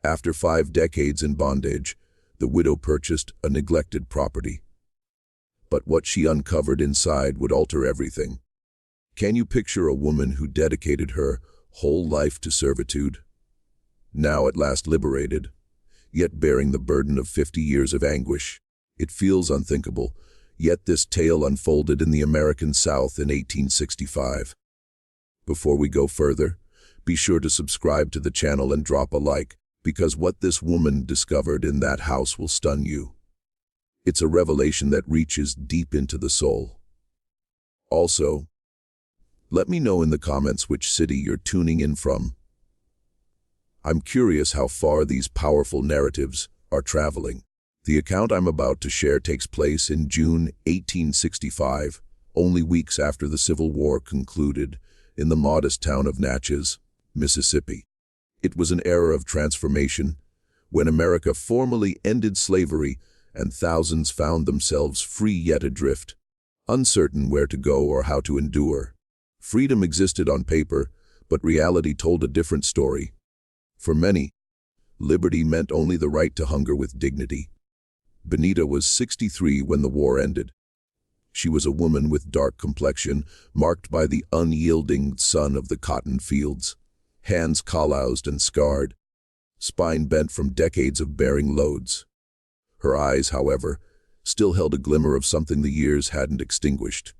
After 5 decades in bondage, the widow purchased a neglected property. But what she uncovered inside would alter everything. Can you picture a woman who dedicated her whole life to servitude? Now at last liberated, yet bearing the burden of 50 years of anguish. It feels unthinkable, yet this tale unfolded in the American South in 1865. Before we go further, be sure to subscribe to the channel and drop a like, because what this woman discovered in that house will stun you. It's a revelation that reaches deep into the soul. Also, let me know in the comments which city you're tuning in from. I'm curious how far these powerful narratives are traveling. The account I'm about to share takes place in June 1865, only weeks after the Civil War concluded, in the modest town of Natchez, Mississippi. It was an era of transformation, when America formally ended slavery and thousands found themselves free yet adrift, uncertain where to go or how to endure. Freedom existed on paper, but reality told a different story. For many, liberty meant only the right to hunger with dignity. Benita was 63 when the war ended. She was a woman with dark complexion, marked by the unyielding sun of the cotton fields, hands calloused and scarred, spine bent from decades of bearing loads. Her eyes, however, still held a glimmer of something the years hadn't extinguished.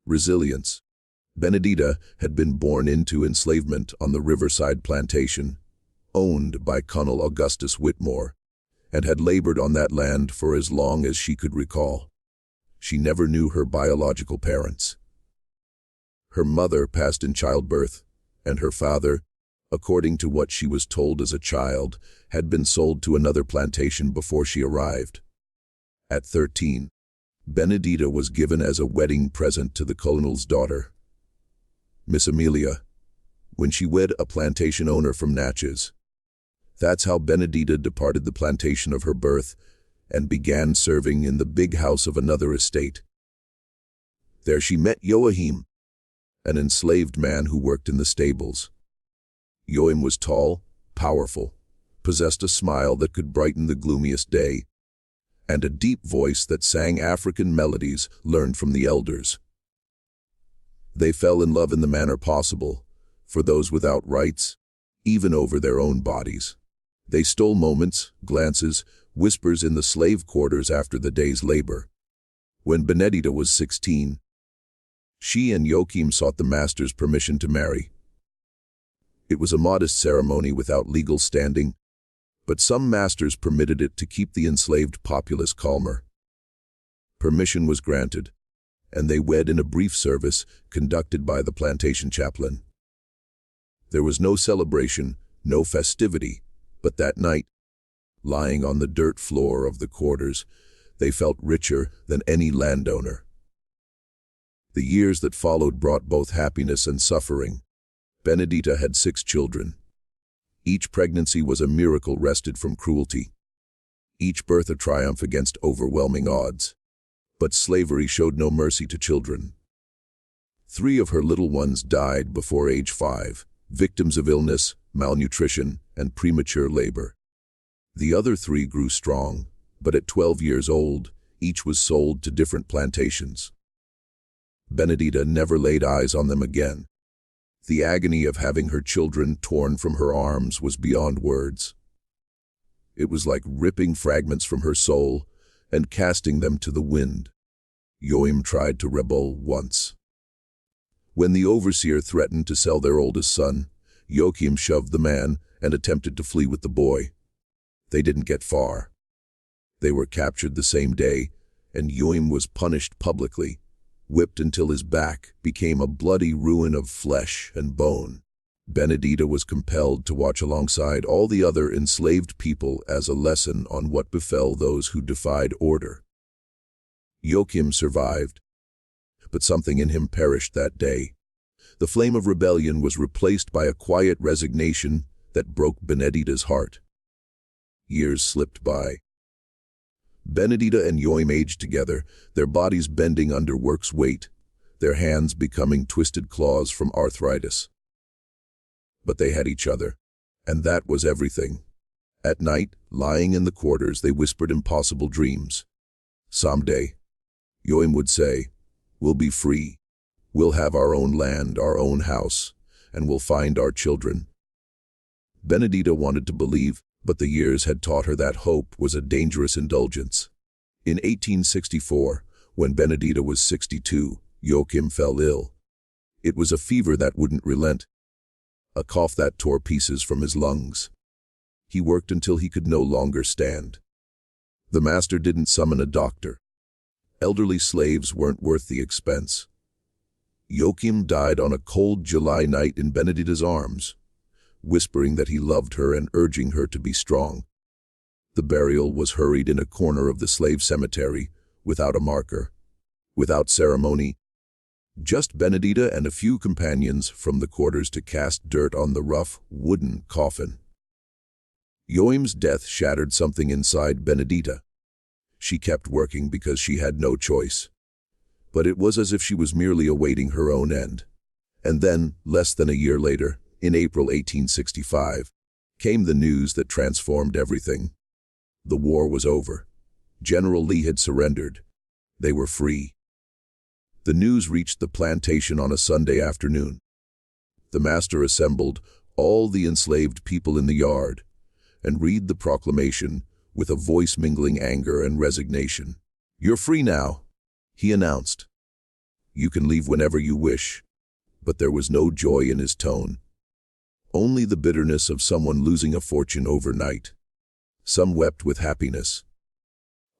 Resilience. Benedita had been born into enslavement on the Riverside Plantation, owned by Colonel Augustus Whitmore, and had labored on that land for as long as she could recall. She never knew her biological parents. Her mother passed in childbirth, and her father, according to what she was told as a child, had been sold to another plantation before she arrived. At 13, Benedita was given as a wedding present to the colonel's daughter, Miss Amelia, when she wed a plantation owner from Natchez. That's how Benedita departed the plantation of her birth and began serving in the big house of another estate. There she met Joachim, an enslaved man who worked in the stables. Joachim was tall, powerful, possessed a smile that could brighten the gloomiest day, and a deep voice that sang African melodies learned from the elders. They fell in love in the manner possible, for those without rights, even over their own bodies. They stole moments, glances, whispers in the slave quarters after the day's labor. When Benedita was 16, she and Joachim sought the master's permission to marry. It was a modest ceremony without legal standing, but some masters permitted it to keep the enslaved populace calmer. Permission was granted, and they wed in a brief service conducted by the plantation chaplain. There was no celebration, no festivity, but that night, lying on the dirt floor of the quarters, they felt richer than any landowner. The years that followed brought both happiness and suffering. Benedita had 6 children. Each pregnancy was a miracle wrested from cruelty. Each birth a triumph against overwhelming odds. But slavery showed no mercy to children. 3 of her little ones died before age 5, victims of illness, malnutrition, and premature labor. The other 3 grew strong, but at 12 years old, each was sold to different plantations. Benedita never laid eyes on them again. The agony of having her children torn from her arms was beyond words. It was like ripping fragments from her soul and casting them to the wind. Joachim tried to rebel once. When the overseer threatened to sell their oldest son, Joachim shoved the man and attempted to flee with the boy. They didn't get far. They were captured the same day, and Joachim was punished publicly, whipped until his back became a bloody ruin of flesh and bone. Benedita was compelled to watch alongside all the other enslaved people as a lesson on what befell those who defied order. Joachim survived, but something in him perished that day. The flame of rebellion was replaced by a quiet resignation that broke Benedita's heart. Years slipped by. Benedita and Joachim aged together, their bodies bending under work's weight, their hands becoming twisted claws from arthritis. But they had each other, and that was everything. At night, lying in the quarters, they whispered impossible dreams. Someday, Joim would say, we'll be free. We'll have our own land, our own house, and we'll find our children. Benedita wanted to believe, but the years had taught her that hope was a dangerous indulgence. In 1864, when Benedita was 62, Joachim fell ill. It was a fever that wouldn't relent, a cough that tore pieces from his lungs. He worked until he could no longer stand. The master didn't summon a doctor. Elderly slaves weren't worth the expense. Joachim died on a cold July night in Benedita's arms, whispering that he loved her and urging her to be strong. The burial was hurried in a corner of the slave cemetery, without a marker, without ceremony, just Benedita and a few companions from the quarters to cast dirt on the rough, wooden coffin. Joachim's death shattered something inside Benedita. She kept working because she had no choice. But it was as if she was merely awaiting her own end. And then, less than a year later, in April 1865, came the news that transformed everything. The war was over. General Lee had surrendered. They were free. The news reached the plantation on a Sunday afternoon. The master assembled all the enslaved people in the yard and read the proclamation with a voice mingling anger and resignation. "You're free now," he announced. "You can leave whenever you wish." But there was no joy in his tone. Only the bitterness of someone losing a fortune overnight. Some wept with happiness.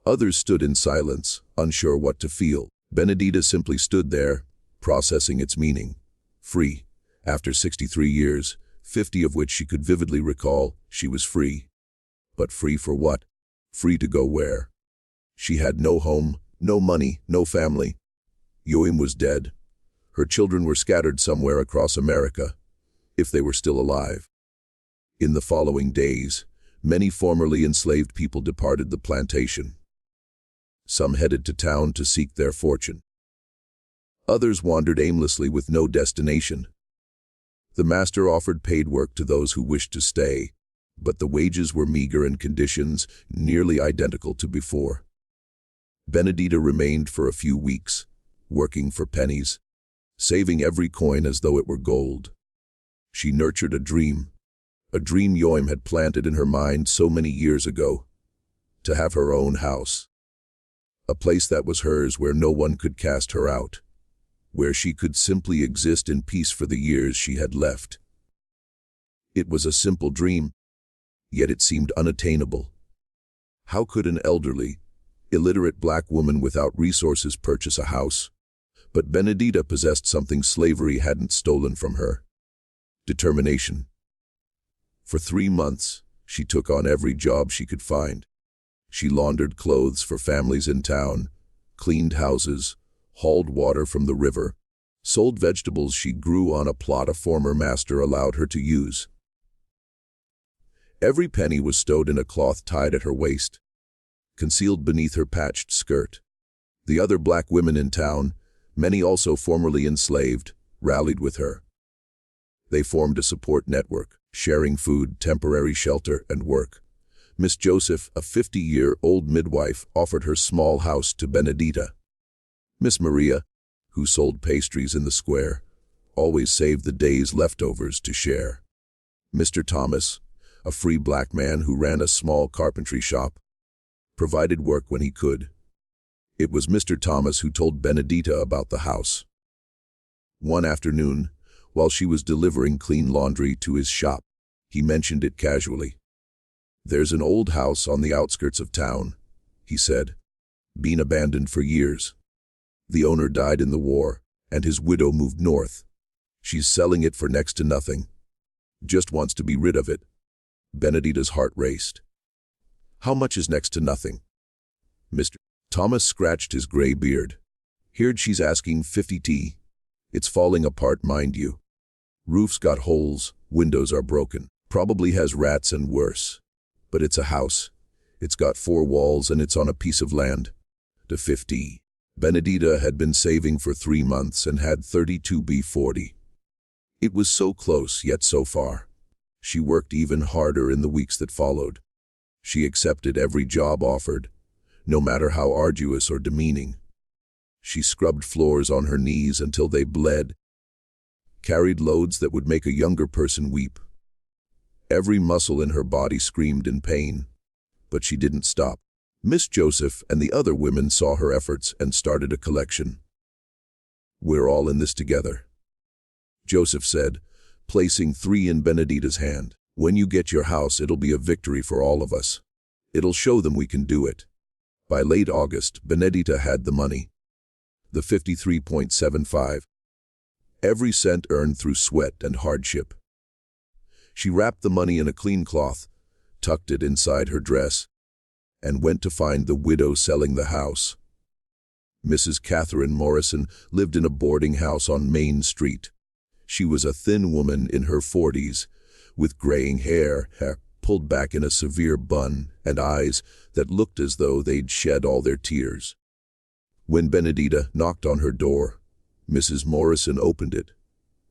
Others stood in silence, unsure what to feel. Benedita simply stood there, processing its meaning. Free. After 63 years, 50 of which she could vividly recall, she was free. But free for what? Free to go where? She had no home, no money, no family. Joachim was dead. Her children were scattered somewhere across America, if they were still alive. In the following days, many formerly enslaved people departed the plantation. Some headed to town to seek their fortune. Others wandered aimlessly with no destination. The master offered paid work to those who wished to stay, but the wages were meager and conditions nearly identical to before. Benedita remained for a few weeks, working for pennies, saving every coin as though it were gold. She nurtured a dream Joachim had planted in her mind so many years ago, to have her own house. A place that was hers where no one could cast her out, where she could simply exist in peace for the years she had left. It was a simple dream, yet it seemed unattainable. How could an elderly, illiterate black woman without resources purchase a house? But Benedita possessed something slavery hadn't stolen from her: determination. For 3 months, she took on every job she could find. She laundered clothes for families in town, cleaned houses, hauled water from the river, sold vegetables she grew on a plot a former master allowed her to use. Every penny was stowed in a cloth tied at her waist, concealed beneath her patched skirt. The other black women in town, many also formerly enslaved, rallied with her. They formed a support network, sharing food, temporary shelter, and work. Miss Joseph, a 50-year-old midwife, offered her small house to Benedita. Miss Maria, who sold pastries in the square, always saved the day's leftovers to share. Mr. Thomas, a free black man who ran a small carpentry shop, provided work when he could. It was Mr. Thomas who told Benedita about the house. One afternoon, while she was delivering clean laundry to his shop, he mentioned it casually. "There's an old house on the outskirts of town," he said, "been abandoned for years. The owner died in the war, and his widow moved north. She's selling it for next to nothing. Just wants to be rid of it." Benedita's heart raced. "How much is next to nothing?" Mr. Thomas scratched his gray beard. "Heard she's asking 50T. It's falling apart, mind you. Roof's got holes, windows are broken. Probably has rats and worse. But it's a house. It's got 4 walls and it's on a piece of land. To 50. Benedita had been saving for 3 months and had 32B40. It was so close, yet so far. She worked even harder in the weeks that followed. She accepted every job offered, no matter how arduous or demeaning. She scrubbed floors on her knees until they bled, carried loads that would make a younger person weep. Every muscle in her body screamed in pain, but she didn't stop. Miss Joseph and the other women saw her efforts and started a collection. "We're all in this together," Joseph said, placing 3 in Benedita's hand. "When you get your house, it'll be a victory for all of us. It'll show them we can do it." By late August, Benedita had the money. The 53.75. Every cent earned through sweat and hardship. She wrapped the money in a clean cloth, tucked it inside her dress, and went to find the widow selling the house. Mrs. Catherine Morrison lived in a boarding house on Main Street. She was a thin woman in her 40s, with graying hair pulled back in a severe bun, and eyes that looked as though they'd shed all their tears. When Benedita knocked on her door, Mrs. Morrison opened it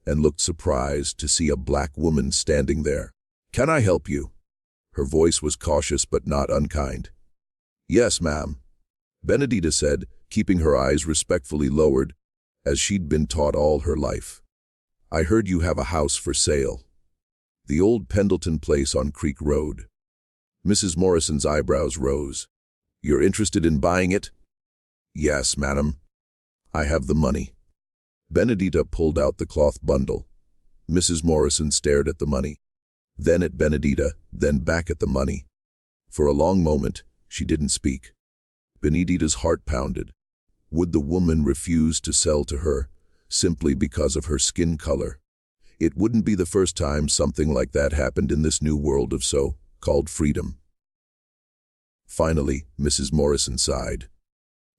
and looked surprised to see a black woman standing there. "Can I help you?" Her voice was cautious but not unkind. "Yes, ma'am," Benedita said, keeping her eyes respectfully lowered, as she'd been taught all her life. "I heard you have a house for sale. The old Pendleton place on Creek Road." Mrs. Morrison's eyebrows rose. "You're interested in buying it?" "Yes, madam. I have the money." Benedita pulled out the cloth bundle. Mrs. Morrison stared at the money, then at Benedita, then back at the money. For a long moment, she didn't speak. Benedita's heart pounded. Would the woman refuse to sell to her, simply because of her skin color? It wouldn't be the first time something like that happened in this new world of so-called freedom. Finally, Mrs. Morrison sighed.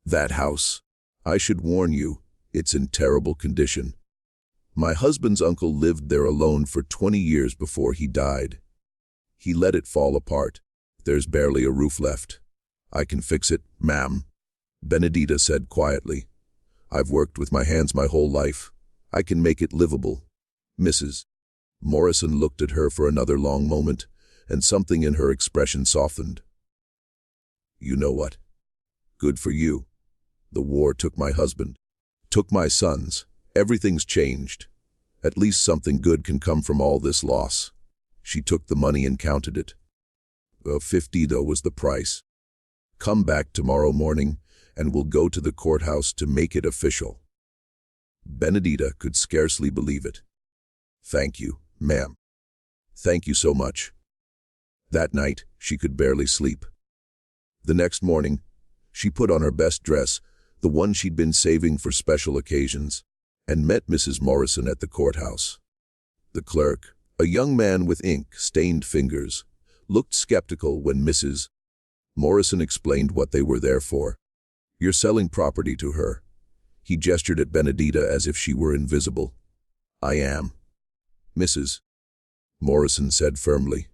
"That house, I should warn you, it's in terrible condition. My husband's uncle lived there alone for 20 years before he died. He let it fall apart. There's barely a roof left. I can fix it, ma'am," Benedita said quietly. "I've worked with my hands my whole life. I can make it livable." Mrs. Morrison looked at her for another long moment, and something in her expression softened. "You know what? Good for you. The war took my husband, took my sons. Everything's changed. At least something good can come from all this loss." She took the money and counted it. $50 was the price. "Come back tomorrow morning, and we'll go to the courthouse to make it official." Benedita could scarcely believe it. "Thank you, ma'am. Thank you so much." That night, she could barely sleep. The next morning, she put on her best dress, the one she'd been saving for special occasions, and met Mrs. Morrison at the courthouse. The clerk, a young man with ink-stained fingers, looked skeptical when Mrs. Morrison explained what they were there for. "You're selling property to her." He gestured at Benedita as if she were invisible. "I am," Mrs. Morrison said firmly.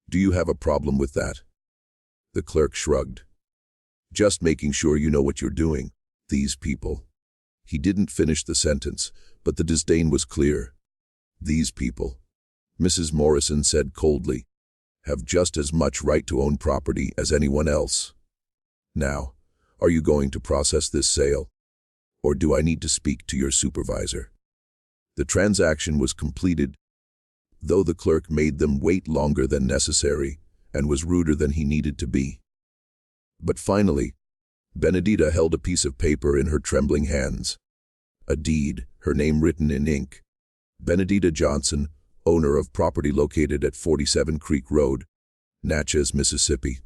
"Do you have a problem with that?" The clerk shrugged. "Just making sure you know what you're doing. These people." He didn't finish the sentence, but the disdain was clear. "These people," Mrs. Morrison said coldly, "have just as much right to own property as anyone else. Now, are you going to process this sale? Or do I need to speak to your supervisor?" The transaction was completed, though the clerk made them wait longer than necessary and was ruder than he needed to be. But finally, Benedita held a piece of paper in her trembling hands. A deed, her name written in ink. Benedita Johnson, owner of property located at 47 Creek Road, Natchez, Mississippi.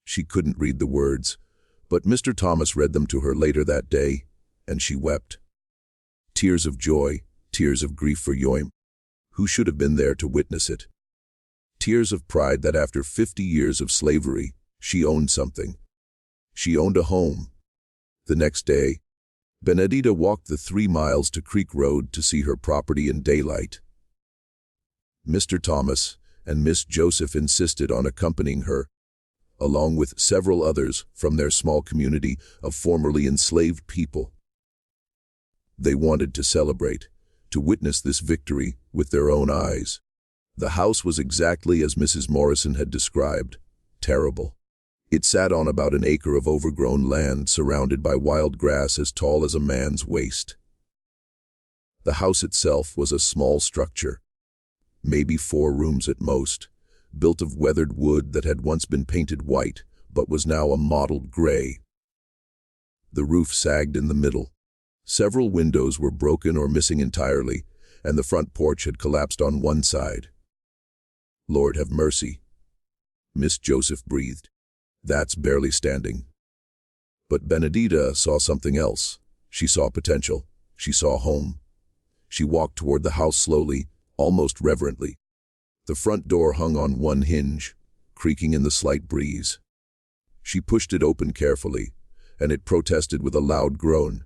She couldn't read the words, but Mr. Thomas read them to her later that day, and she wept. Tears of joy, tears of grief for Yoim, who should have been there to witness it. Tears of pride that after 50 years of slavery, she owned something. She owned a home. The next day, Benedita walked the 3 miles to Creek Road to see her property in daylight. Mr. Thomas and Miss Joseph insisted on accompanying her, along with several others from their small community of formerly enslaved people. They wanted to celebrate, to witness this victory with their own eyes. The house was exactly as Mrs. Morrison had described, terrible. It sat on about an acre of overgrown land surrounded by wild grass as tall as a man's waist. The house itself was a small structure, maybe 4 rooms at most, built of weathered wood that had once been painted white, but was now a mottled gray. The roof sagged in the middle. Several windows were broken or missing entirely, and the front porch had collapsed on one side. "Lord have mercy," Miss Joseph breathed. "That's barely standing." But Benedita saw something else. She saw potential. She saw home. She walked toward the house slowly, almost reverently. The front door hung on one hinge, creaking in the slight breeze. She pushed it open carefully, and it protested with a loud groan.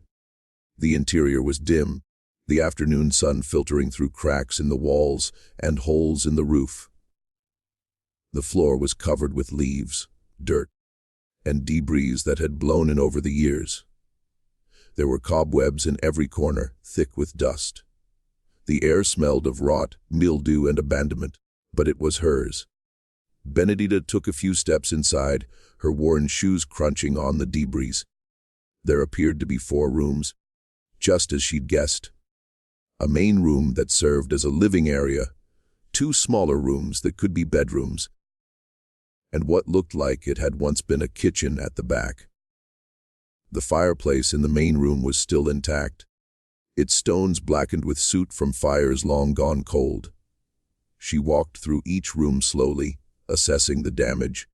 The interior was dim, the afternoon sun filtering through cracks in the walls and holes in the roof. The floor was covered with leaves, dirt, and debris that had blown in over the years. There were cobwebs in every corner, thick with dust. The air smelled of rot, mildew, and abandonment, but it was hers. Benedita took a few steps inside, her worn shoes crunching on the debris. There appeared to be 4 rooms, just as she'd guessed. A main room that served as a living area, 2 smaller rooms that could be bedrooms, and what looked like it had once been a kitchen at the back. The fireplace in the main room was still intact, its stones blackened with soot from fires long gone cold. She walked through each room slowly, assessing the damage,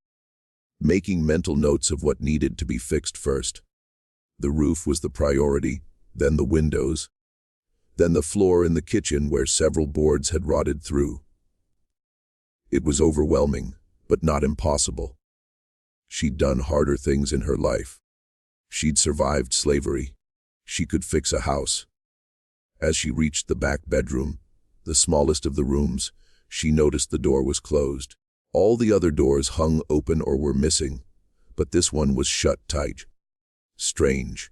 making mental notes of what needed to be fixed first. The roof was the priority, then the windows, then the floor in the kitchen where several boards had rotted through. It was overwhelming, but not impossible. She'd done harder things in her life. She'd survived slavery. She could fix a house. As she reached the back bedroom, the smallest of the rooms, she noticed the door was closed. All the other doors hung open or were missing, but this one was shut tight. Strange.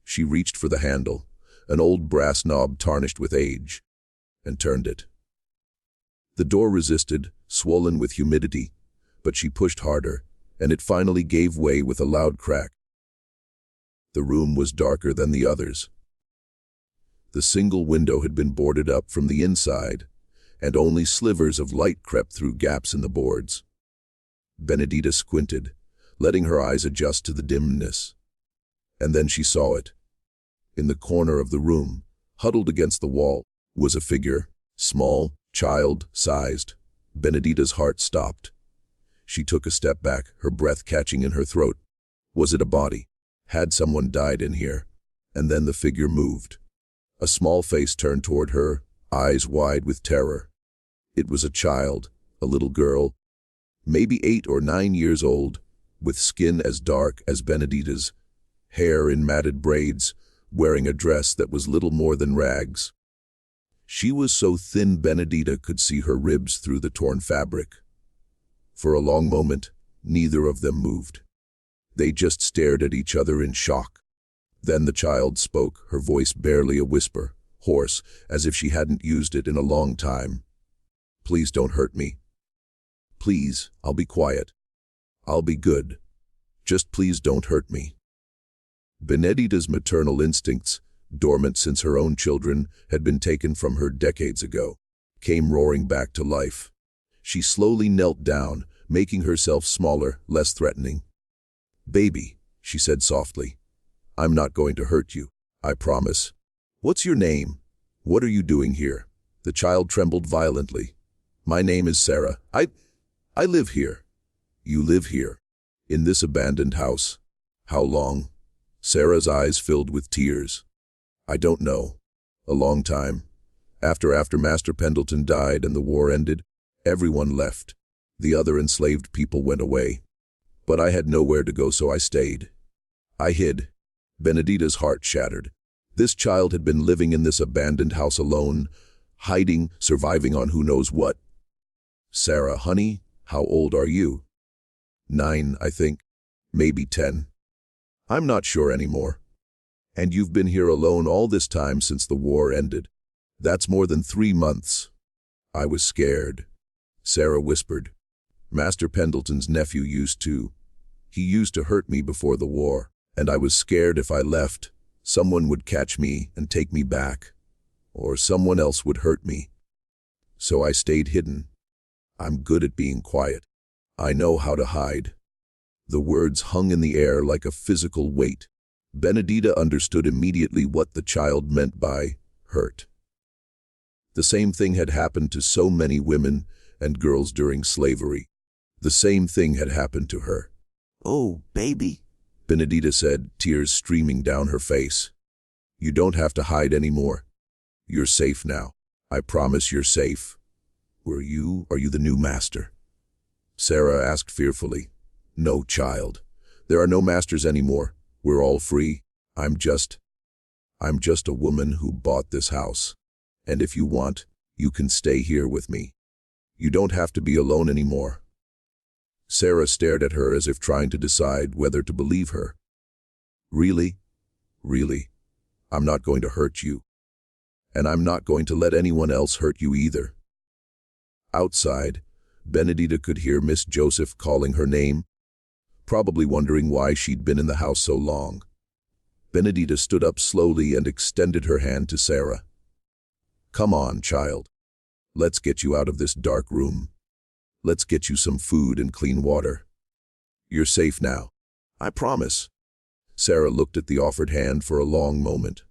She reached for the handle, an old brass knob tarnished with age, and turned it. The door resisted, swollen with humidity, but she pushed harder, and it finally gave way with a loud crack. The room was darker than the others. The single window had been boarded up from the inside, and only slivers of light crept through gaps in the boards. Benedita squinted, letting her eyes adjust to the dimness. And then she saw it. In the corner of the room, huddled against the wall, was a figure, small, child-sized. Benedita's heart stopped. She took a step back, her breath catching in her throat. Was it a body? Had someone died in here? And then the figure moved. A small face turned toward her, eyes wide with terror. It was a child, a little girl, maybe 8 or 9 years old, with skin as dark as Benedita's, hair in matted braids, wearing a dress that was little more than rags. She was so thin Benedita could see her ribs through the torn fabric. For a long moment, neither of them moved. They just stared at each other in shock. Then the child spoke, her voice barely a whisper, hoarse, as if she hadn't used it in a long time. "Please don't hurt me. Please, I'll be quiet. I'll be good. Just please don't hurt me." Benedita's maternal instincts, dormant since her own children had been taken from her decades ago, came roaring back to life. She slowly knelt down, making herself smaller, less threatening. "Baby," she said softly, "I'm not going to hurt you, I promise. What's your name? What are you doing here?" The child trembled violently. "My name is Sarah. I live here." "You live here? In this abandoned house? How long?" Sarah's eyes filled with tears. "I don't know. A long time. After Master Pendleton died and the war ended, everyone left. The other enslaved people went away. But I had nowhere to go, so I stayed. I hid." Benedita's heart shattered. This child had been living in this abandoned house alone, hiding, surviving on who knows what. "Sarah, honey, how old are you?" 9, I think. Maybe 10. I'm not sure anymore. "And you've been here alone all this time since the war ended. That's more than 3 months. I was scared," Sarah whispered. Master Pendleton's nephew He used to hurt me before the war, and I was scared if I left, someone would catch me and take me back, or someone else would hurt me. So I stayed hidden. I'm good at being quiet. I know how to hide." The words hung in the air like a physical weight. Benedita understood immediately what the child meant by hurt. The same thing had happened to so many women and girls during slavery. The same thing had happened to her. "Oh, baby," Benedita said, tears streaming down her face. "You don't have to hide anymore. You're safe now. I promise you're safe." Are you the new master?" Sarah asked fearfully. "No, child. There are no masters anymore. We're all free. I'm just a woman who bought this house. And if you want, you can stay here with me. You don't have to be alone anymore." Sarah stared at her as if trying to decide whether to believe her. Really? I'm not going to hurt you. And I'm not going to let anyone else hurt you either." Outside, Benedita could hear Miss Joseph calling her name, probably wondering why she'd been in the house so long. Benedita stood up slowly and extended her hand to Sarah. "Come on, child. Let's get you out of this dark room. Let's get you some food and clean water. You're safe now. I promise." Sarah looked at the offered hand for a long moment.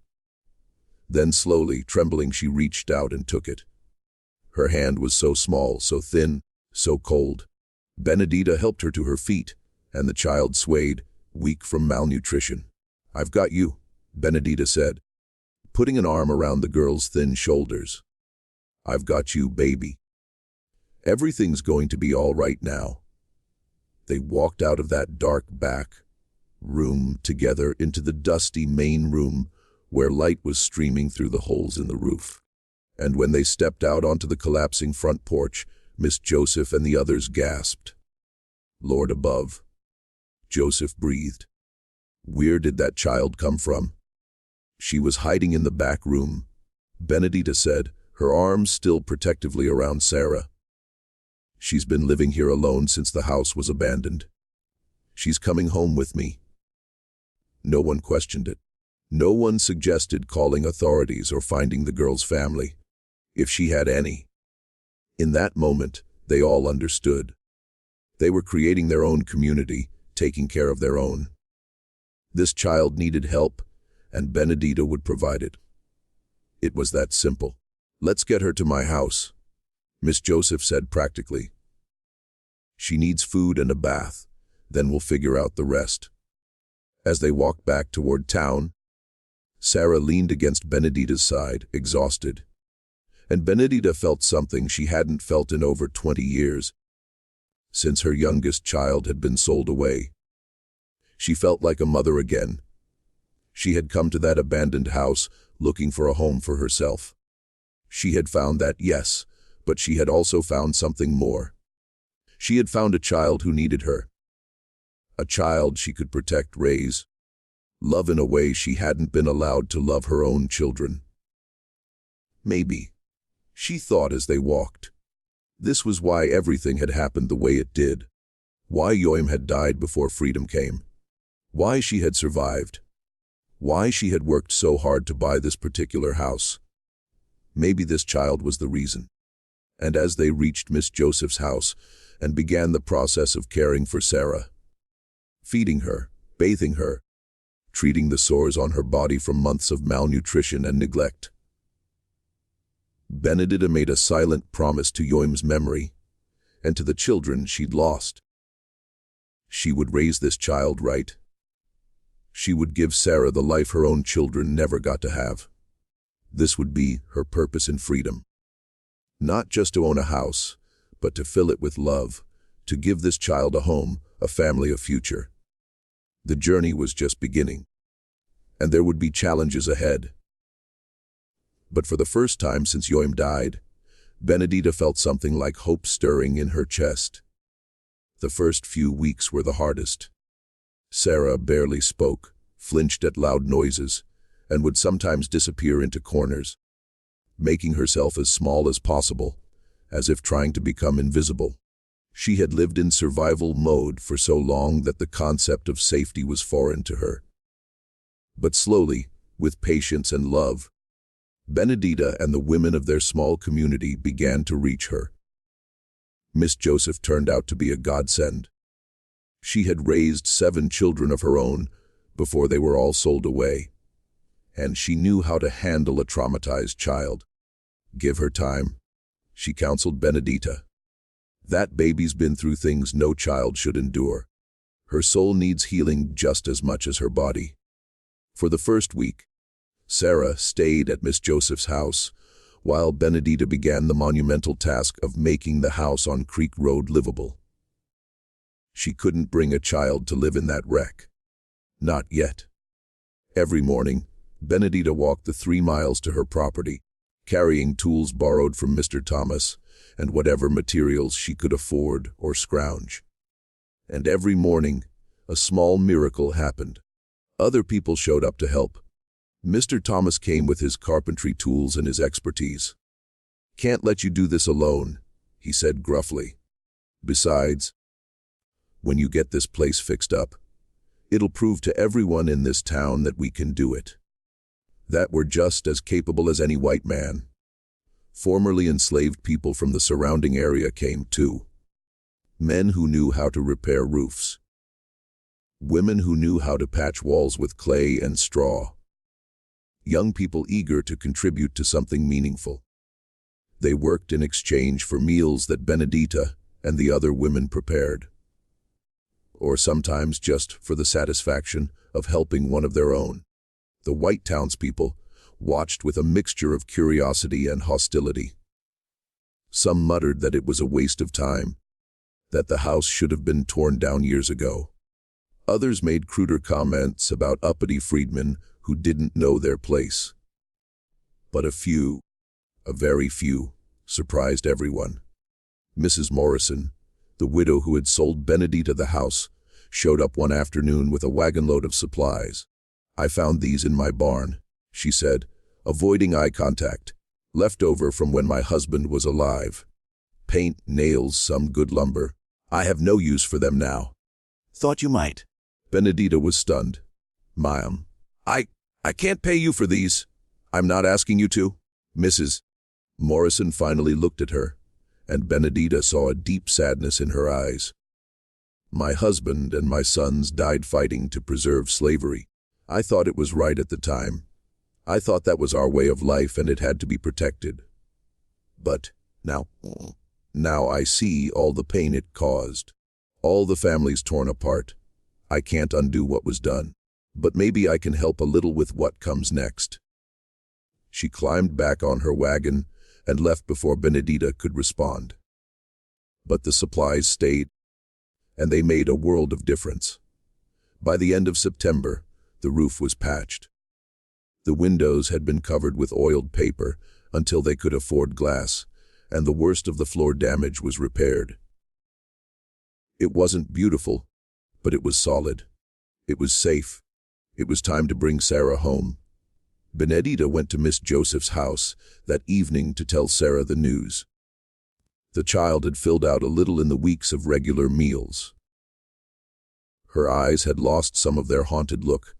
Then slowly, trembling, she reached out and took it. Her hand was so small, so thin, so cold. Benedita helped her to her feet, and the child swayed, weak from malnutrition. "I've got you," Benedita said, putting an arm around the girl's thin shoulders. "I've got you, baby. Everything's going to be all right now." They walked out of that dark back room together into the dusty main room where light was streaming through the holes in the roof. And when they stepped out onto the collapsing front porch, Miss Joseph and the others gasped. "Lord above," Joseph breathed. "Where did that child come from?" "She was hiding in the back room," Benedita said, her arms still protectively around Sarah. "She's been living here alone since the house was abandoned. She's coming home with me." No one questioned it. No one suggested calling authorities or finding the girl's family, if she had any. In that moment, they all understood. They were creating their own community, taking care of their own. This child needed help, and Benedita would provide it. It was that simple. "Let's get her to my house," Miss Joseph said practically. "She needs food and a bath, then we'll figure out the rest." As they walked back toward town, Sarah leaned against Benedita's side, exhausted. And Benedita felt something she hadn't felt in over 20 years, since her youngest child had been sold away. She felt like a mother again. She had come to that abandoned house looking for a home for herself. She had found that, yes, but she had also found something more. She had found a child who needed her. A child she could protect, raise, love in a way she hadn't been allowed to love her own children. Maybe, she thought as they walked, this was why everything had happened the way it did. Why Yoim had died before freedom came. Why she had survived. Why she had worked so hard to buy this particular house. Maybe this child was the reason. And as they reached Miss Joseph's house and began the process of caring for Sarah, feeding her, bathing her, treating the sores on her body from months of malnutrition and neglect, Benedita made a silent promise to Yoim's memory and to the children she'd lost. She would raise this child right. She would give Sarah the life her own children never got to have. This would be her purpose in freedom. Not just to own a house, but to fill it with love, to give this child a home, a family, a future. The journey was just beginning, and there would be challenges ahead. But for the first time since Yoim died, Benedita felt something like hope stirring in her chest. The first few weeks were the hardest. Sarah barely spoke, flinched at loud noises, and would sometimes disappear into corners, making herself as small as possible, as if trying to become invisible. She had lived in survival mode for so long that the concept of safety was foreign to her. But slowly, with patience and love, Benedita and the women of their small community began to reach her. Miss Joseph turned out to be a godsend. She had raised 7 children of her own before they were all sold away, and she knew how to handle a traumatized child. Give her time, she counseled Benedita. That baby's been through things no child should endure. Her soul needs healing just as much as her body. For the first week, Sarah stayed at Miss Joseph's house, while Benedita began the monumental task of making the house on Creek Road livable. She couldn't bring a child to live in that wreck. Not yet. Every morning, Benedita walked the 3 miles to her property, carrying tools borrowed from Mr. Thomas and whatever materials she could afford or scrounge. And every morning, a small miracle happened. Other people showed up to help. Mr. Thomas came with his carpentry tools and his expertise. "Can't let you do this alone," he said gruffly. "Besides, when you get this place fixed up, it'll prove to everyone in this town that we can do it. That we're just as capable as any white man." Formerly enslaved people from the surrounding area came too. Men who knew how to repair roofs. Women who knew how to patch walls with clay and straw. Young people eager to contribute to something meaningful. They worked in exchange for meals that Benedita and the other women prepared. Or sometimes just for the satisfaction of helping one of their own. The white townspeople watched with a mixture of curiosity and hostility. Some muttered that it was a waste of time, that the house should have been torn down years ago. Others made cruder comments about uppity freedmen who didn't know their place. But a few, a very few, surprised everyone. Mrs. Morrison, the widow who had sold Benedita the house, showed up one afternoon with a wagon load of supplies. "I found these in my barn," she said, avoiding eye contact, "left over from when my husband was alive. Paint, nails, some good lumber. I have no use for them now." Thought you might. Benedita was stunned. "Ma'am, I can't pay you for these. I'm not asking you to." Mrs. Morrison finally looked at her, and Benedita saw a deep sadness in her eyes. "My husband and my sons died fighting to preserve slavery. I thought it was right at the time. I thought that was our way of life and it had to be protected. But now I see all the pain it caused. All the families torn apart. I can't undo what was done. But maybe I can help a little with what comes next." She climbed back on her wagon and left before Benedita could respond. But the supplies stayed, and they made a world of difference. By the end of September, the roof was patched. The windows had been covered with oiled paper until they could afford glass, and the worst of the floor damage was repaired. It wasn't beautiful, but it was solid. It was safe. It was time to bring Sarah home. Benedita went to Miss Joseph's house that evening to tell Sarah the news. The child had filled out a little in the weeks of regular meals. Her eyes had lost some of their haunted look,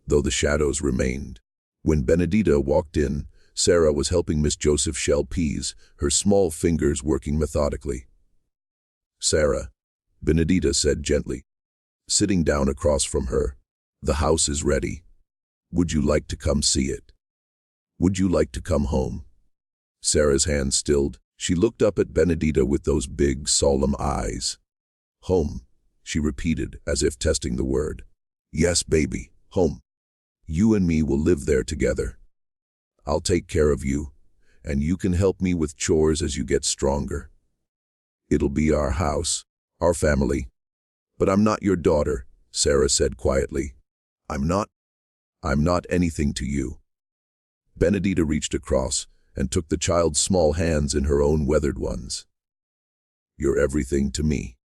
though the shadows remained. When Benedita walked in, Sarah was helping Miss Joseph shell peas, her small fingers working methodically. "Sarah," Benedita said gently, sitting down across from her, "the house is ready. Would you like to come see it? Would you like to come home?" Sarah's hand stilled. She looked up at Benedita with those big, solemn eyes. "Home," she repeated, as if testing the word. "Yes, baby, home. You and me will live there together. I'll take care of you, and you can help me with chores as you get stronger. It'll be our house, our family. But I'm not your daughter," Sarah said quietly. I'm not anything to you." Benedita reached across and took the child's small hands in her own weathered ones. "You're everything to me.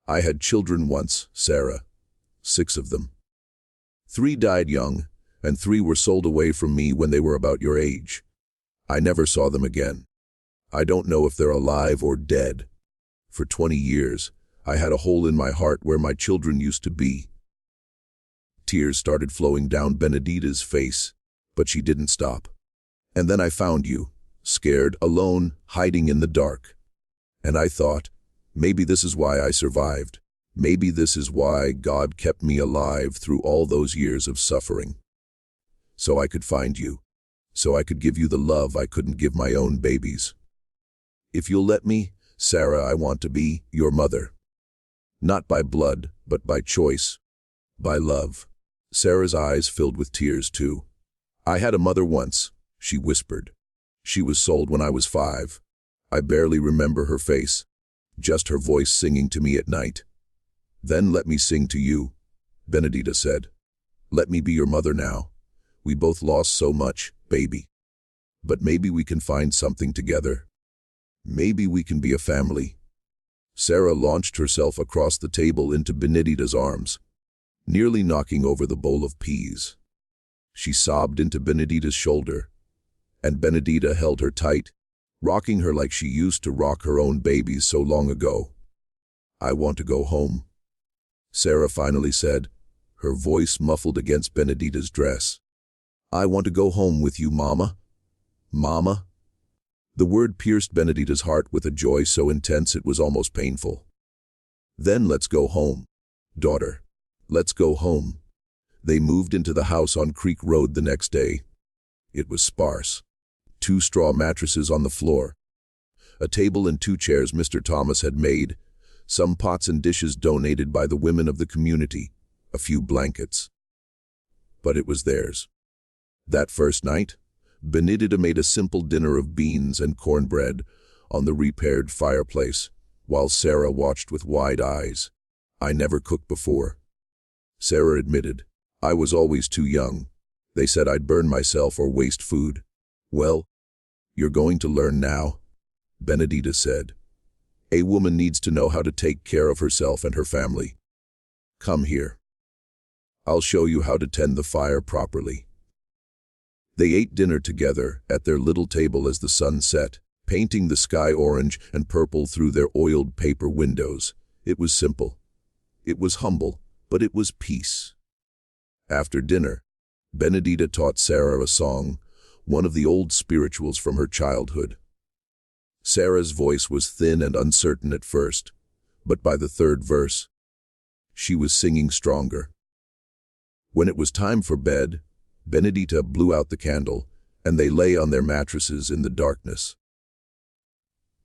I had children once, Sarah. 6 of them. 3 died young, and 3 were sold away from me when they were about your age. I never saw them again. I don't know if they're alive or dead. For 20 years, I had a hole in my heart where my children used to be. Tears started flowing down Benedita's face, but she didn't stop. And then I found you, scared, alone, hiding in the dark. And I thought, maybe this is why I survived. Maybe this is why God kept me alive through all those years of suffering. So I could find you. So I could give you the love I couldn't give my own babies. If you'll let me, Sarah, I want to be your mother. Not by blood, but by choice. By love. Sarah's eyes filled with tears, too. I had a mother once, she whispered. She was sold when I was 5. I barely remember her face, just her voice singing to me at night. Then let me sing to you, Benedita said. Let me be your mother now. We both lost so much, baby. But maybe we can find something together. Maybe we can be a family. Sarah launched herself across the table into Benedita's arms, nearly knocking over the bowl of peas. She sobbed into Benedita's shoulder, and Benedita held her tight, rocking her like she used to rock her own babies so long ago. I want to go home, Sarah finally said, her voice muffled against Benedita's dress. I want to go home with you, Mama. Mama? The word pierced Benedita's heart with a joy so intense it was almost painful. Then let's go home, daughter. Let's go home. They moved into the house on Creek Road the next day. It was sparse. 2 straw mattresses on the floor. A table and 2 chairs Mr. Thomas had made. Some pots and dishes donated by the women of the community. A few blankets. But it was theirs. That first night, Benedita made a simple dinner of beans and cornbread on the repaired fireplace, while Sarah watched with wide eyes. I never cooked before, Sarah admitted. I was always too young. They said I'd burn myself or waste food. Well, you're going to learn now, Benedita said. A woman needs to know how to take care of herself and her family. Come here. I'll show you how to tend the fire properly. They ate dinner together at their little table as the sun set, painting the sky orange and purple through their oiled paper windows. It was simple. It was humble, but it was peace. After dinner, Benedita taught Sarah a song, one of the old spirituals from her childhood. Sarah's voice was thin and uncertain at first, but by the 3rd verse, she was singing stronger. When it was time for bed, Benedita blew out the candle, and they lay on their mattresses in the darkness.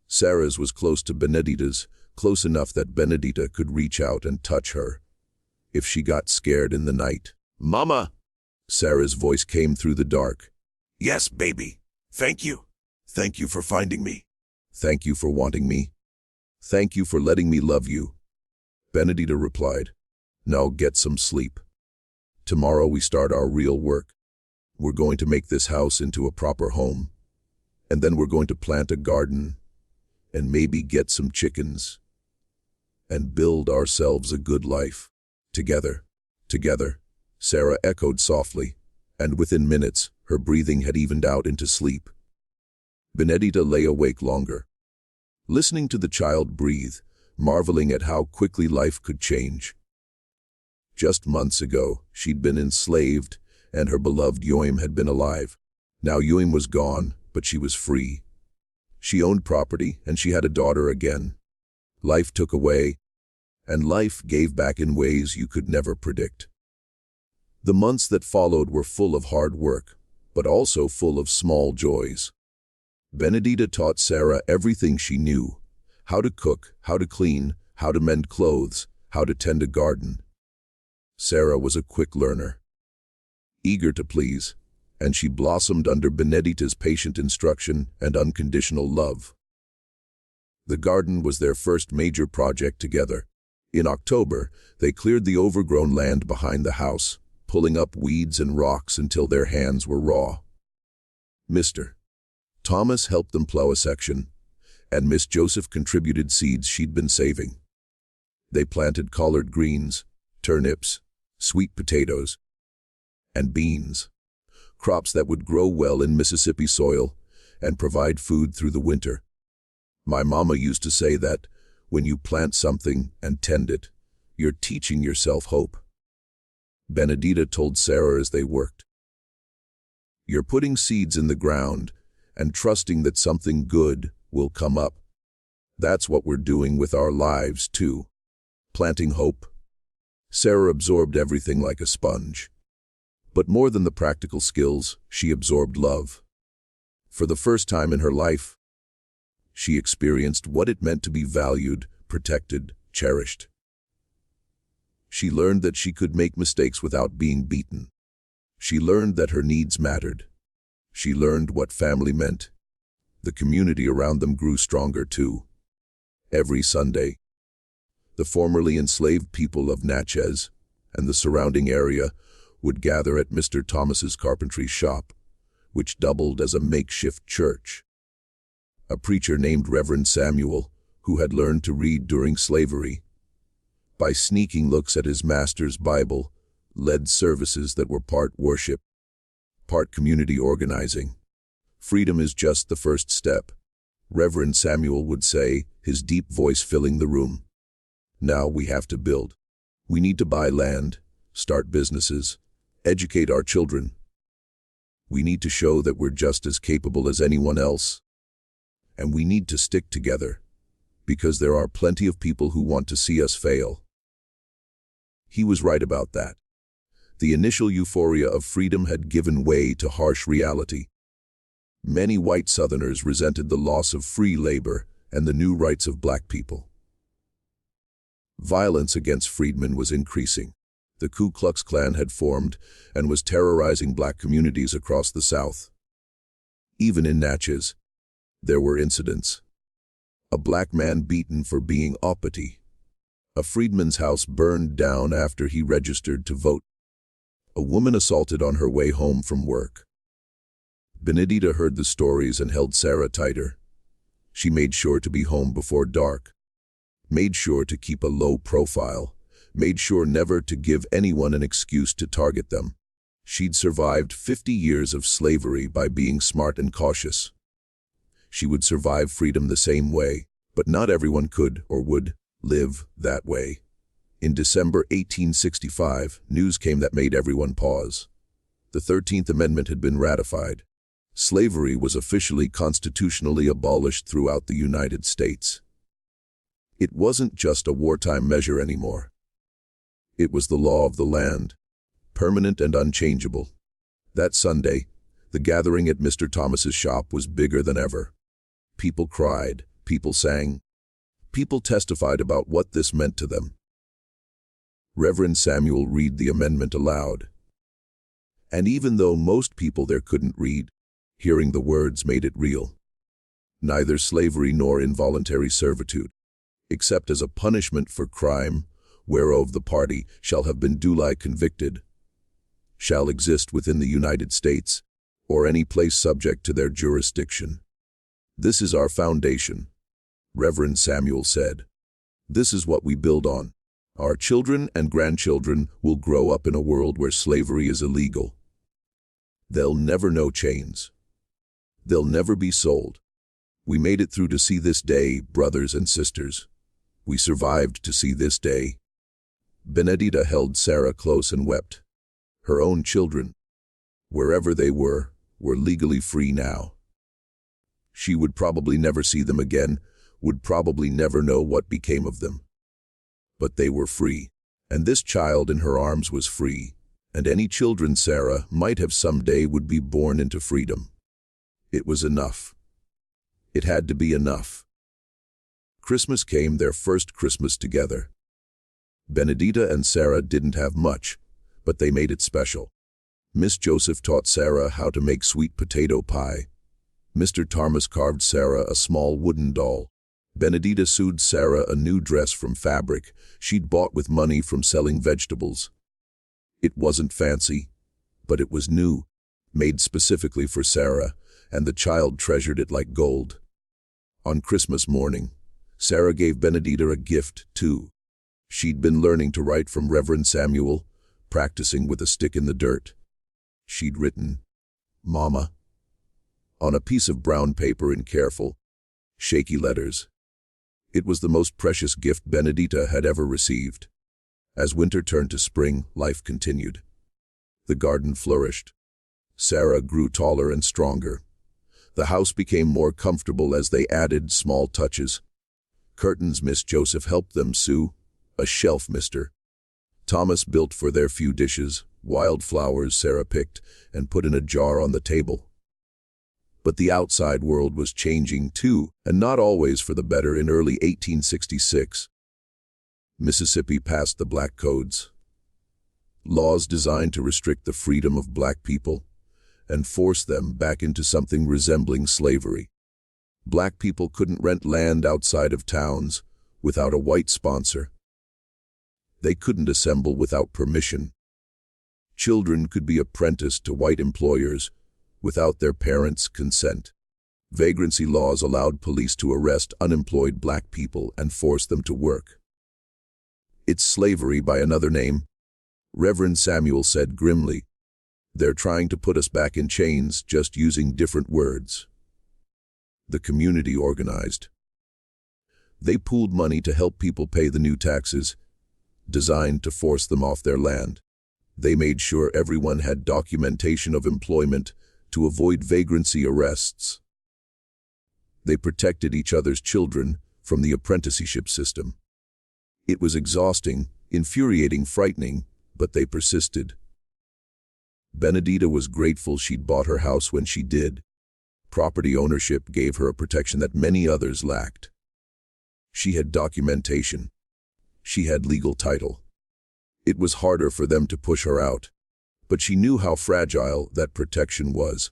Sarah's was close to Benedita's, close enough that Benedita could reach out and touch her if she got scared in the night. Mama! Sarah's voice came through the dark. Yes, baby. Thank you. Thank you for finding me. Thank you for wanting me. Thank you for letting me love you. Benedita replied. Now get some sleep. Tomorrow we start our real work. We're going to make this house into a proper home. And then we're going to plant a garden and maybe get some chickens and build ourselves a good life. Together, together, Sarah echoed softly, and within minutes, her breathing had evened out into sleep. Benedita lay awake longer, listening to the child breathe, marveling at how quickly life could change. Just months ago, she'd been enslaved, and her beloved Yoim had been alive. Now Yoim was gone, but she was free. She owned property, and she had a daughter again. Life took away, and life gave back in ways you could never predict. The months that followed were full of hard work, but also full of small joys. Benedita taught Sarah everything she knew: how to cook, how to clean, how to mend clothes, how to tend a garden. Sarah was a quick learner, eager to please, and she blossomed under Benedita's patient instruction and unconditional love. The garden was their first major project together. In October, they cleared the overgrown land behind the house, pulling up weeds and rocks until their hands were raw. Mr. Thomas helped them plow a section, and Miss Joseph contributed seeds she'd been saving. They planted collard greens, turnips, sweet potatoes, and beans, crops that would grow well in Mississippi soil and provide food through the winter. My mama used to say that When you plant something and tend it, you're teaching yourself hope. Benedita told Sarah as they worked. You're putting seeds in the ground and trusting that something good will come up. That's what we're doing with our lives, too. Planting hope. Sarah absorbed everything like a sponge. But more than the practical skills, she absorbed love. For the first time in her life, she experienced what it meant to be valued, protected, cherished. She learned that she could make mistakes without being beaten. She learned that her needs mattered. She learned what family meant. The community around them grew stronger too. Every Sunday, the formerly enslaved people of Natchez and the surrounding area would gather at Mr. Thomas's carpentry shop, which doubled as a makeshift church. A preacher named Reverend Samuel, who had learned to read during slavery, by sneaking looks at his master's Bible, led services that were part worship, part community organizing. Freedom is just the first step, Reverend Samuel would say, his deep voice filling the room. Now we have to build. We need to buy land, start businesses, educate our children. We need to show that we're just as capable as anyone else. And we need to stick together, because there are plenty of people who want to see us fail. He was right about that. The initial euphoria of freedom had given way to harsh reality. Many white Southerners resented the loss of free labor and the new rights of black people. Violence against freedmen was increasing. The Ku Klux Klan had formed and was terrorizing black communities across the South. Even in Natchez, there were incidents. A black man beaten for being uppity. A freedman's house burned down after he registered to vote. A woman assaulted on her way home from work. Benedita heard the stories and held Sarah tighter. She made sure to be home before dark, made sure to keep a low profile, made sure never to give anyone an excuse to target them. She'd survived 50 years of slavery by being smart and cautious. She would survive freedom the same way, but not everyone could or would live that way. In December 1865, news came that made everyone pause. The 13th Amendment had been ratified. Slavery was officially constitutionally abolished throughout the United States. It wasn't just a wartime measure anymore. It was the law of the land, permanent and unchangeable. That Sunday, the gathering at Mr. Thomas's shop was bigger than ever. People cried, people sang, people testified about what this meant to them. Reverend Samuel read the amendment aloud. And even though most people there couldn't read, hearing the words made it real. Neither slavery nor involuntary servitude, except as a punishment for crime, whereof the party shall have been duly convicted, shall exist within the United States, or any place subject to their jurisdiction. This is our foundation, Reverend Samuel said. This is what we build on. Our children and grandchildren will grow up in a world where slavery is illegal. They'll never know chains. They'll never be sold. We made it through to see this day, brothers and sisters. We survived to see this day. Benedita held Sarah close and wept. Her own children, wherever they were legally free now. She would probably never see them again, would probably never know what became of them. But they were free, and this child in her arms was free, and any children Sarah might have someday would be born into freedom. It was enough. It had to be enough. Christmas came, their first Christmas together. Benedita and Sarah didn't have much, but they made it special. Miss Joseph taught Sarah how to make sweet potato pie. Mr. Thomas carved Sarah a small wooden doll. Benedita sewed Sarah a new dress from fabric she'd bought with money from selling vegetables. It wasn't fancy, but it was new, made specifically for Sarah, and the child treasured it like gold. On Christmas morning, Sarah gave Benedita a gift, too. She'd been learning to write from Reverend Samuel, practicing with a stick in the dirt. She'd written, "Mama," on a piece of brown paper in careful, shaky letters. It was the most precious gift Benedita had ever received. As winter turned to spring, life continued. The garden flourished. Sarah grew taller and stronger. The house became more comfortable as they added small touches. Curtains Miss Joseph helped them sew, a shelf Mr. Thomas built for their few dishes, wild flowers Sarah picked and put in a jar on the table. But the outside world was changing too, and not always for the better. In early 1866, Mississippi passed the Black Codes, laws designed to restrict the freedom of black people and force them back into something resembling slavery. Black people couldn't rent land outside of towns without a white sponsor. They couldn't assemble without permission. Children could be apprenticed to white employers without their parents' consent. Vagrancy laws allowed police to arrest unemployed black people and force them to work. "It's slavery by another name," Reverend Samuel said grimly. "They're trying to put us back in chains, just using different words." The community organized. They pooled money to help people pay the new taxes, designed to force them off their land. They made sure everyone had documentation of employment to avoid vagrancy arrests. They protected each other's children from the apprenticeship system. It was exhausting, infuriating, frightening, but they persisted. Benedita was grateful she'd bought her house when she did. Property ownership gave her a protection that many others lacked. She had documentation. She had legal title. It was harder for them to push her out, but she knew how fragile that protection was.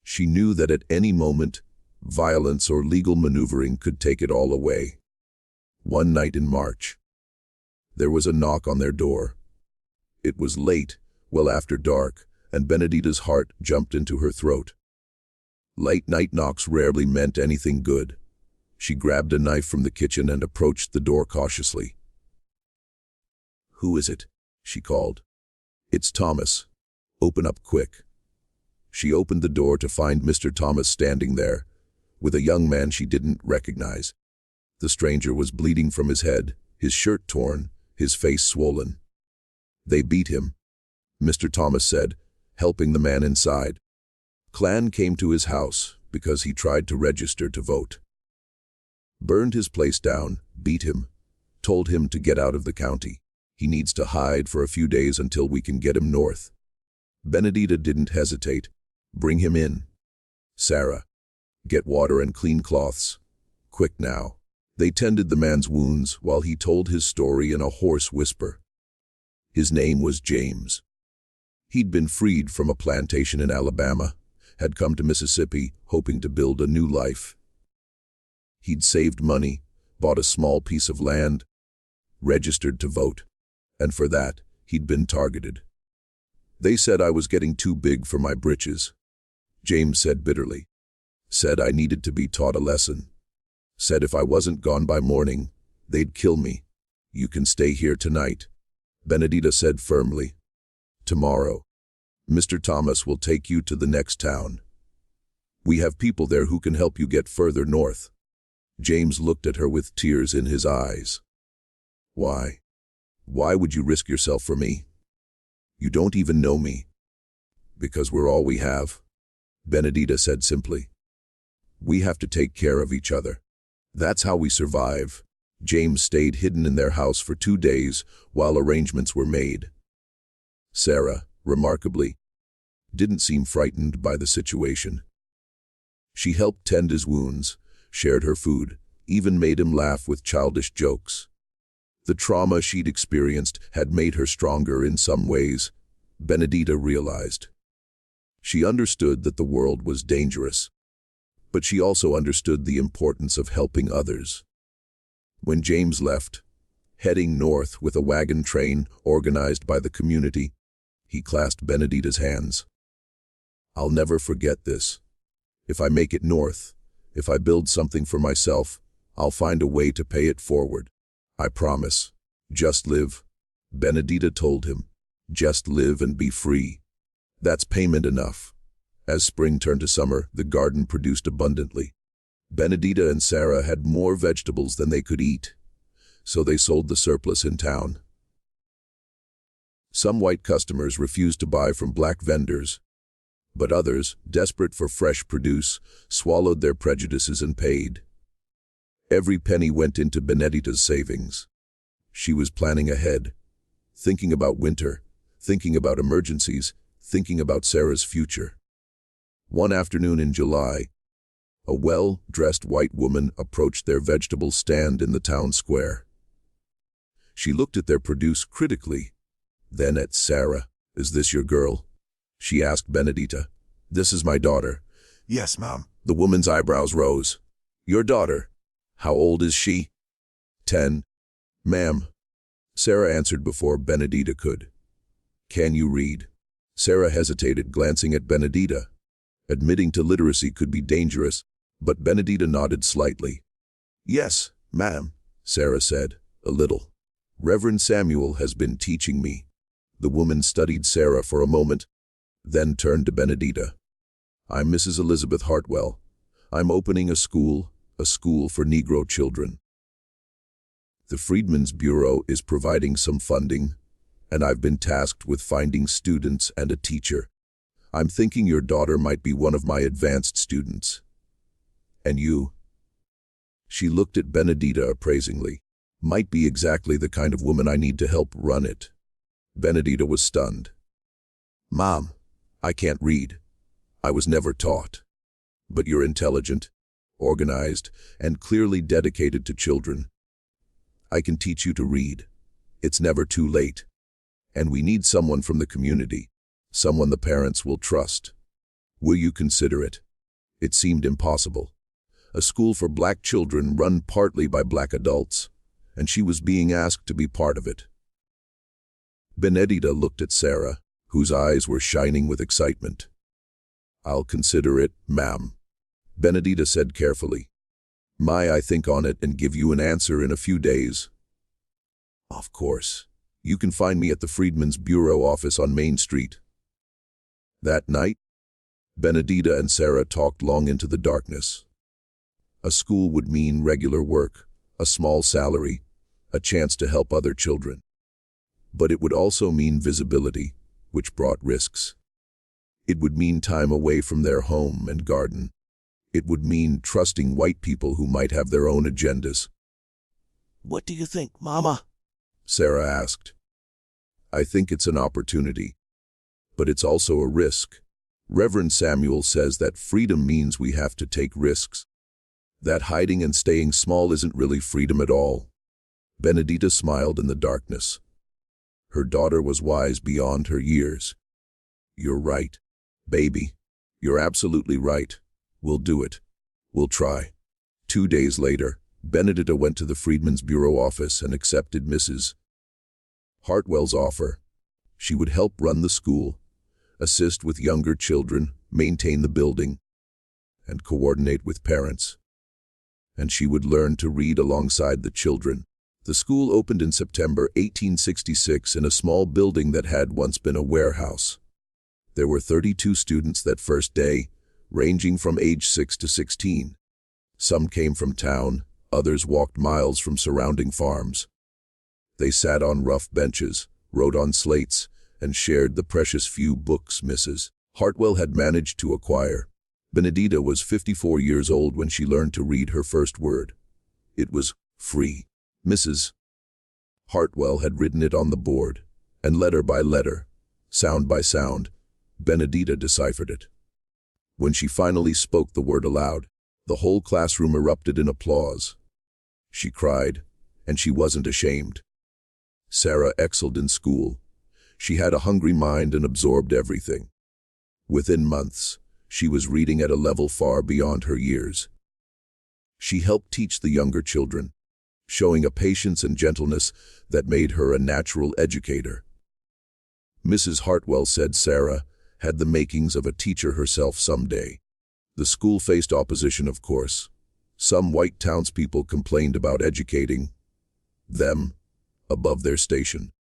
She knew that at any moment, violence or legal maneuvering could take it all away. One night in March, there was a knock on their door. It was late, well after dark, and Benedita's heart jumped into her throat. Late night knocks rarely meant anything good. She grabbed a knife from the kitchen and approached the door cautiously. "Who is it?" she called. "It's Thomas. Open up quick." She opened the door to find Mr. Thomas standing there, with a young man she didn't recognize. The stranger was bleeding from his head, his shirt torn, his face swollen. "They beat him," Mr. Thomas said, helping the man inside. "Klan came to his house because he tried to register to vote. Burned his place down, beat him, told him to get out of the county. He needs to hide for a few days until we can get him north." Benedita didn't hesitate. "Bring him in. Sarah, get water and clean cloths. Quick now." They tended the man's wounds while he told his story in a hoarse whisper. His name was James. He'd been freed from a plantation in Alabama, had come to Mississippi hoping to build a new life. He'd saved money, bought a small piece of land, registered to vote, and for that, he'd been targeted. "They said I was getting too big for my britches," James said bitterly. "Said I needed to be taught a lesson. Said if I wasn't gone by morning, they'd kill me. You can stay here tonight," Benedita said firmly. "Tomorrow, Mr. Thomas will take you to the next town. We have people there who can help you get further north." James looked at her with tears in his eyes. "Why? Why would you risk yourself for me? You don't even know me." "Because we're all we have," Benedita said simply. "We have to take care of each other. That's how we survive." James stayed hidden in their house for 2 days while arrangements were made. Sarah, remarkably, didn't seem frightened by the situation. She helped tend his wounds, shared her food, even made him laugh with childish jokes. The trauma she'd experienced had made her stronger in some ways, Benedita realized. She understood that the world was dangerous, but she also understood the importance of helping others. When James left, heading north with a wagon train organized by the community, he clasped Benedita's hands. "I'll never forget this. If I make it north, if I build something for myself, I'll find a way to pay it forward. I promise. Just live," Benedita told him. "Just live and be free. That's payment enough." As spring turned to summer, the garden produced abundantly. Benedita and Sarah had more vegetables than they could eat, so they sold the surplus in town. Some white customers refused to buy from black vendors, but others, desperate for fresh produce, swallowed their prejudices and paid. Every penny went into Benedita's savings. She was planning ahead, thinking about winter, thinking about emergencies, thinking about Sarah's future. One afternoon in July, a well-dressed white woman approached their vegetable stand in the town square. She looked at their produce critically, then at Sarah. "Is this your girl?" she asked Benedita. "This is my daughter." Yes, Mom. The woman's eyebrows rose. "Your daughter? How old is she?" 10. "Ma'am," Sarah answered before Benedita could. "Can you read?" Sarah hesitated, glancing at Benedita. Admitting to literacy could be dangerous, but Benedita nodded slightly. "Yes, ma'am," Sarah said, "a little. Reverend Samuel has been teaching me." The woman studied Sarah for a moment, then turned to Benedita. "I'm Mrs. Elizabeth Hartwell. I'm opening a school for Negro children. The Freedmen's Bureau is providing some funding, and I've been tasked with finding students and a teacher. I'm thinking your daughter might be one of my advanced students. And you?" She looked at Benedita appraisingly. "Might be exactly the kind of woman I need to help run it." Benedita was stunned. "Mom, I can't read. I was never taught. But you're intelligent, organized, and clearly dedicated to children. I can teach you to read. It's never too late. And we need someone from the community, someone the parents will trust. Will you consider it?" It seemed impossible. A school for black children run partly by black adults, and she was being asked to be part of it. Benedita looked at Sarah, whose eyes were shining with excitement. "I'll consider it, ma'am," Benedita said carefully. "May I think on it and give you an answer in a few days?" "Of course. You can find me at the Freedmen's Bureau office on Main Street." That night, Benedita and Sarah talked long into the darkness. A school would mean regular work, a small salary, a chance to help other children. But it would also mean visibility, which brought risks. It would mean time away from their home and garden. It would mean trusting white people who might have their own agendas. What do you think, Mama? Sarah asked. "I think it's an opportunity, but it's also a risk. Reverend Samuel says that freedom means we have to take risks. That hiding and staying small isn't really freedom at all." Benedita smiled in the darkness. Her daughter was wise beyond her years. "You're right, baby. You're absolutely right. We'll do it. We'll try." 2 days later, Benedita went to the Freedmen's Bureau office and accepted Mrs. Hartwell's offer. She would help run the school, assist with younger children, maintain the building, and coordinate with parents. And she would learn to read alongside the children. The school opened in September 1866 in a small building that had once been a warehouse. There were 32 students that first day, ranging from age 6 to 16. Some came from town, others walked miles from surrounding farms. They sat on rough benches, wrote on slates, and shared the precious few books Mrs. Hartwell had managed to acquire. Benedita was 54 years old when she learned to read her first word. It was free. Mrs. Hartwell had written it on the board, and letter by letter, sound by sound, Benedita deciphered it. When she finally spoke the word aloud, the whole classroom erupted in applause. She cried, and she wasn't ashamed. Sarah excelled in school. She had a hungry mind and absorbed everything. Within months, she was reading at a level far beyond her years. She helped teach the younger children, showing a patience and gentleness that made her a natural educator. Mrs. Hartwell said Sarah had the makings of a teacher herself someday. The school faced opposition, of course. Some white townspeople complained about educating them above their station.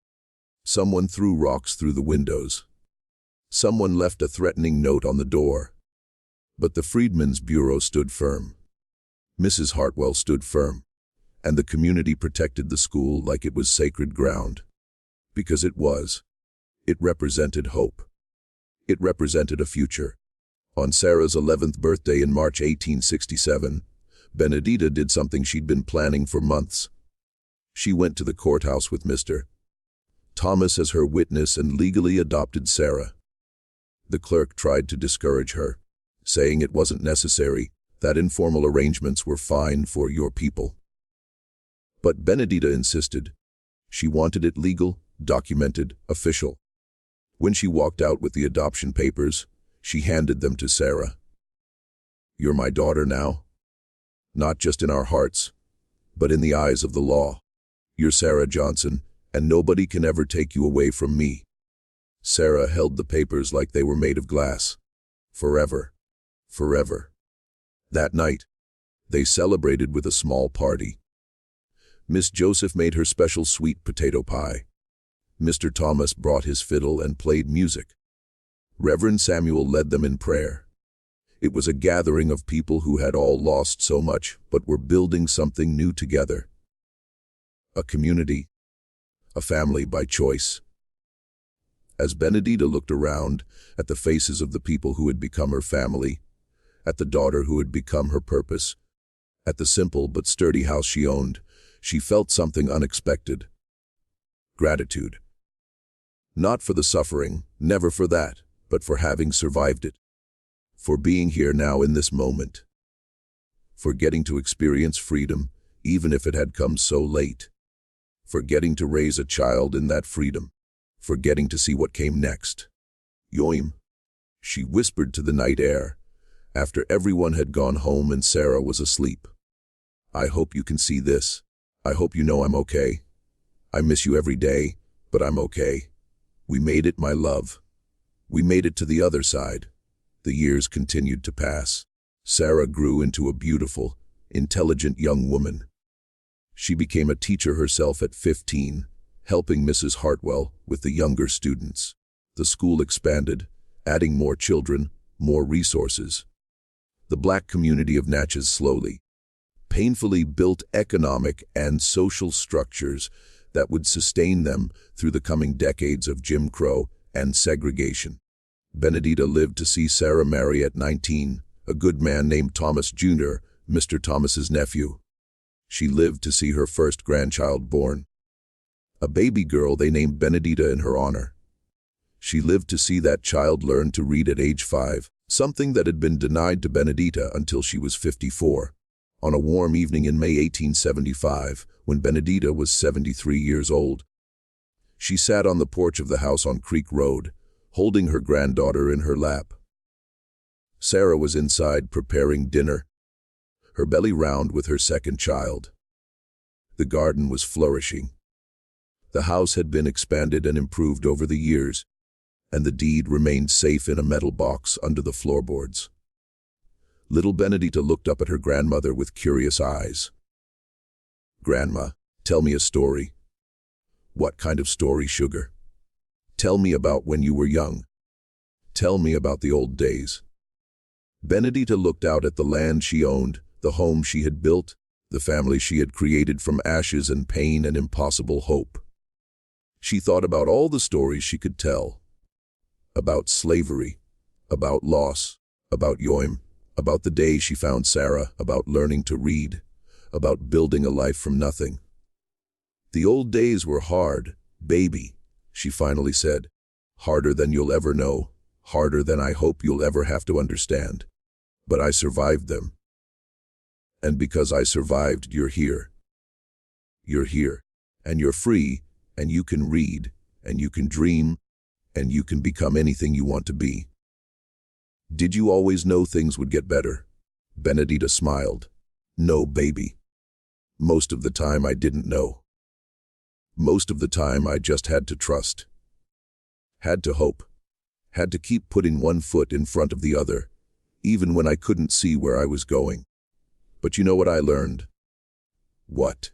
Someone threw rocks through the windows. Someone left a threatening note on the door. But the Freedmen's Bureau stood firm. Mrs. Hartwell stood firm, and the community protected the school like it was sacred ground. Because it was. It represented hope. It represented a future. On Sarah's 11th birthday in March 1867, Benedita did something she'd been planning for months. She went to the courthouse with Mr. Thomas as her witness and legally adopted Sarah. The clerk tried to discourage her, saying it wasn't necessary, that informal arrangements were fine for your people. But Benedita insisted. She wanted it legal, documented, official. When she walked out with the adoption papers, she handed them to Sarah. You're my daughter now. Not just in our hearts, but in the eyes of the law. You're Sarah Johnson, and nobody can ever take you away from me. Sarah held the papers like they were made of glass. Forever. Forever. That night, they celebrated with a small party. Miss Joseph made her special sweet potato pie. Mr. Thomas brought his fiddle and played music. Reverend Samuel led them in prayer. It was a gathering of people who had all lost so much, but were building something new together. A community. A family by choice. As Benedita looked around at the faces of the people who had become her family, at the daughter who had become her purpose, at the simple but sturdy house she owned, she felt something unexpected. Gratitude. Not for the suffering, never for that, but for having survived it. For being here now in this moment. For getting to experience freedom, even if it had come so late. For getting to raise a child in that freedom. For getting to see what came next. Yoim, she whispered to the night air, after everyone had gone home and Sarah was asleep. I hope you can see this. I hope you know I'm okay. I miss you every day, but I'm okay. We made it, my love. We made it to the other side. The years continued to pass. Sarah grew into a beautiful, intelligent young woman. She became a teacher herself at 15, helping Mrs. Hartwell with the younger students. The school expanded, adding more children, more resources. The black community of Natchez slowly, painfully built economic and social structures that would sustain them through the coming decades of Jim Crow and segregation. Benedita lived to see Sarah marry at 19, a good man named Thomas Jr., Mr. Thomas's nephew. She lived to see her first grandchild born, a baby girl they named Benedita in her honor. She lived to see that child learn to read at age 5, something that had been denied to Benedita until she was 54. On a warm evening in May 1875, when Benedita was 73 years old, she sat on the porch of the house on Creek Road, holding her granddaughter in her lap. Sarah was inside preparing dinner, her belly round with her second child. The garden was flourishing. The house had been expanded and improved over the years, and the deed remained safe in a metal box under the floorboards. Little Benedita looked up at her grandmother with curious eyes. Grandma, tell me a story. What kind of story, sugar? Tell me about when you were young. Tell me about the old days. Benedita looked out at the land she owned, the home she had built, the family she had created from ashes and pain and impossible hope. She thought about all the stories she could tell. About slavery, about loss, about Yoim, about the day she found Sarah, about learning to read, about building a life from nothing. The old days were hard, baby, she finally said. Harder than you'll ever know, harder than I hope you'll ever have to understand. But I survived them. And because I survived, you're here. You're here, and you're free, and you can read, and you can dream, and you can become anything you want to be. Did you always know things would get better? Benedita smiled. No, baby. Most of the time I didn't know. Most of the time I just had to trust. Had to hope. Had to keep putting one foot in front of the other, even when I couldn't see where I was going. But you know what I learned? What?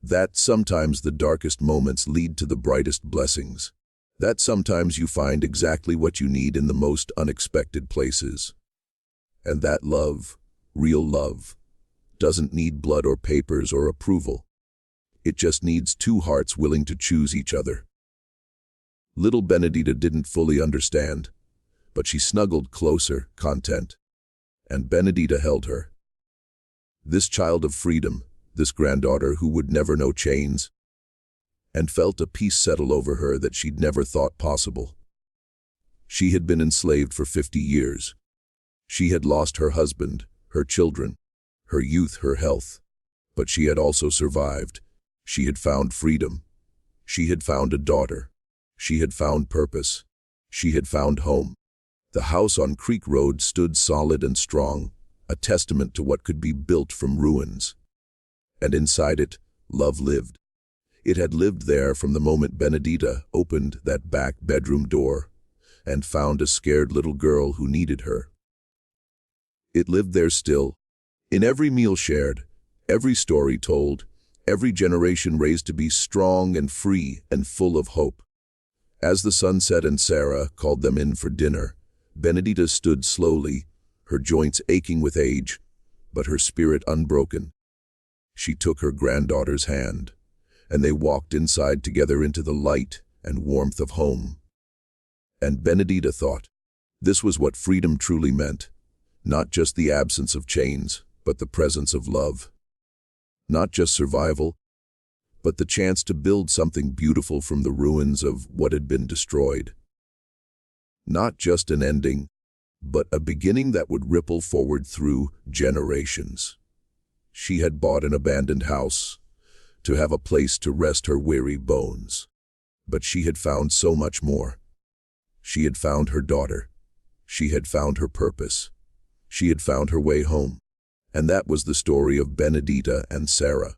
That sometimes the darkest moments lead to the brightest blessings. That sometimes you find exactly what you need in the most unexpected places. And that love, real love, doesn't need blood or papers or approval. It just needs two hearts willing to choose each other. Little Benedita didn't fully understand, but she snuggled closer, content. And Benedita held her. This child of freedom, this granddaughter who would never know chains, and felt a peace settle over her that she'd never thought possible. She had been enslaved for 50 years. She had lost her husband, her children, her youth, her health. But she had also survived. She had found freedom. She had found a daughter. She had found purpose. She had found home. The house on Creek Road stood solid and strong, a testament to what could be built from ruins. And inside it, love lived. It had lived there from the moment Benedita opened that back bedroom door and found a scared little girl who needed her. It lived there still, in every meal shared, every story told, every generation raised to be strong and free and full of hope. As the sun set and Sarah called them in for dinner, Benedita stood slowly, her joints aching with age, but her spirit unbroken. She took her granddaughter's hand, and they walked inside together into the light and warmth of home. And Benedita thought, this was what freedom truly meant, not just the absence of chains, but the presence of love. Not just survival, but the chance to build something beautiful from the ruins of what had been destroyed. Not just an ending, but a beginning that would ripple forward through generations. She had bought an abandoned house to have a place to rest her weary bones. But she had found so much more. She had found her daughter. She had found her purpose. She had found her way home. And that was the story of Benedita and Sarah.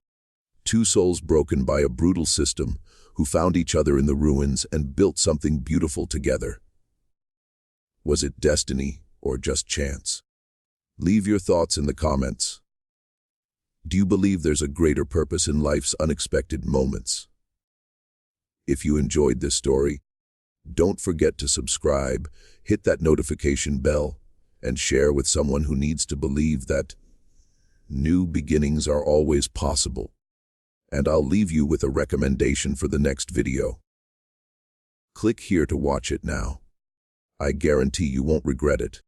Two souls broken by a brutal system who found each other in the ruins and built something beautiful together. Was it destiny or just chance? Leave your thoughts in the comments. Do you believe there's a greater purpose in life's unexpected moments? If you enjoyed this story, don't forget to subscribe, hit that notification bell, and share with someone who needs to believe that new beginnings are always possible. And I'll leave you with a recommendation for the next video. Click here to watch it now. I guarantee you won't regret it.